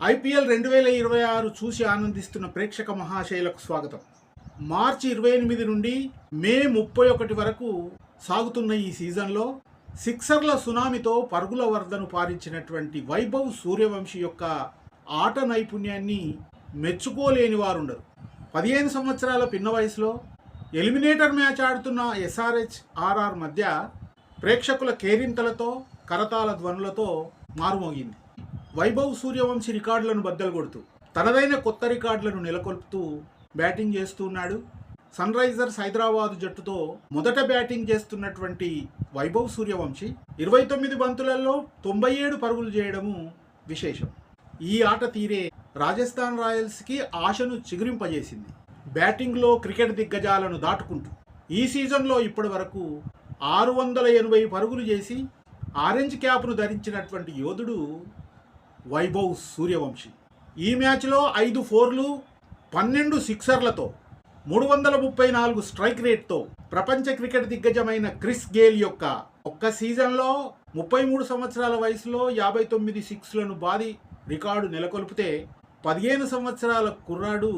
IPL 2026 చూసి ఆనందిస్తున్న ప్రేక్షక మహాశయులకు స్వాగతం. మార్చి 28 నుండి మే 31 వరకు సాగుతున్న ఈ సీజన్లో సిక్సర్ల సునామీతో పరుగుల వరదను పారించినటువంటి వైభవ్ సూర్యవంశీ యొక్క ఆట నైపుణ్యాన్ని మెచ్చుకోలేని వారుండరు. 15 సంవత్సరాల పిన్న వయసులో ఎలిమినేటర్ మ్యాచ్ ఆడుతున్న ఎస్ఆర్హెచ్ ఆర్ఆర్ మధ్య ప్రేక్షకుల కేరింతలతో కరతాళ ధ్వనులతో మారుమోగింది. వైభవ్ సూర్యవంశీ రికార్డులను బద్దలు కొడుతూ తనదైన కొత్త రికార్డులను నెలకొల్పుతూ బ్యాటింగ్ చేస్తున్నాడు. సన్ రైజర్స్ హైదరాబాద్ జట్టుతో మొదట బ్యాటింగ్ చేస్తున్నటువంటి వైభవ్ సూర్యవంశీ 29 బంతులలో 97 పరుగులు చేయడము విశేషం. ఈ ఆట తీరే రాజస్థాన్ రాయల్స్కి ఆశను చిగురింపజేసింది. బ్యాటింగ్లో క్రికెట్ దిగ్గజాలను దాటుకుంటూ ఈ సీజన్లో ఇప్పటి వరకు 680 పరుగులు చేసి ఆరెంజ్ క్యాప్ను ధరించినటువంటి యోధుడు వైభవ్ సూర్యవంశీ. ఈ మ్యాచ్లో 5 ఫోర్లు 12 సిక్సర్లతో 334 స్ట్రైక్ రేట్తో ప్రపంచ క్రికెట్ దిగ్గజమైన క్రిస్ గేల్ యొక్క ఒక్క సీజన్లో 33 సంవత్సరాల వయసులో 59 సిక్స్లను బాది రికార్డు నెలకొల్పితే 15 సంవత్సరాల కుర్రాడు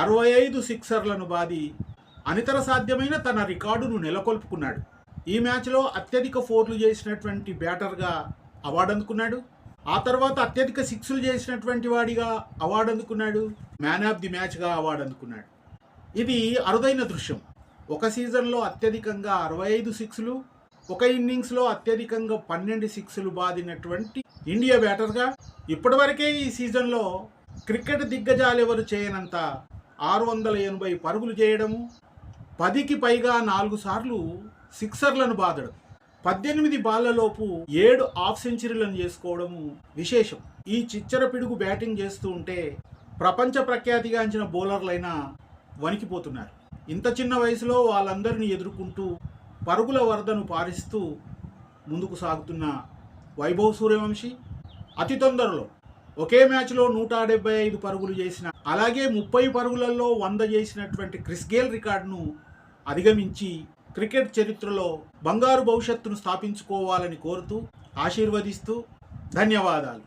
65 సిక్సర్లను బాది అనితర సాధ్యమైన తన రికార్డును నెలకొల్పుకున్నాడు. ఈ మ్యాచ్లో అత్యధిక ఫోర్లు చేసినటువంటి బ్యాటర్గా అవార్డు అందుకున్నాడు. ఆ తర్వాత అత్యధిక సిక్స్లు చేసినటువంటి వాడిగా అవార్డు అందుకున్నాడు. మ్యాన్ ఆఫ్ ది మ్యాచ్గా అవార్డు అందుకున్నాడు. ఇది అరుదైన దృశ్యం. ఒక సీజన్లో అత్యధికంగా 65 సిక్స్లు, ఒక ఇన్నింగ్స్లో అత్యధికంగా 12 సిక్స్లు బాదినటువంటి ఇండియా బ్యాటర్గా ఇప్పటివరకే ఈ సీజన్లో క్రికెట్ దిగ్గజాలెవరు చేయనంత 680 పరుగులు చేయడము, 10కి పైగా 4 సార్లు సిక్సర్లను బాదడం, 18 బాళ్లలోపు 7 హాఫ్ సెంచరీలను చేసుకోవడము విశేషం. ఈ చిచ్చర పిడుగు బ్యాటింగ్ చేస్తూ ఉంటే ప్రపంచ ప్రఖ్యాతిగాంచిన బౌలర్లైనా వణికిపోతున్నారు. ఇంత చిన్న వయసులో వాళ్ళందరినీ ఎదుర్కొంటూ పరుగుల వరదను పారిస్తూ ముందుకు సాగుతున్న వైభవ్ సూర్యవంశీ అతి తొందరలో ఒకే మ్యాచ్లో 175 పరుగులు చేసిన, అలాగే 30 పరుగులలో 100 చేసినటువంటి క్రిస్ గేల్ రికార్డును అధిగమించి క్రికెట్ చరిత్రలో బంగారు భవిష్యత్తును స్థాపించుకోవాలని కోరుతూ ఆశీర్వదిస్తూ ధన్యవాదాలు.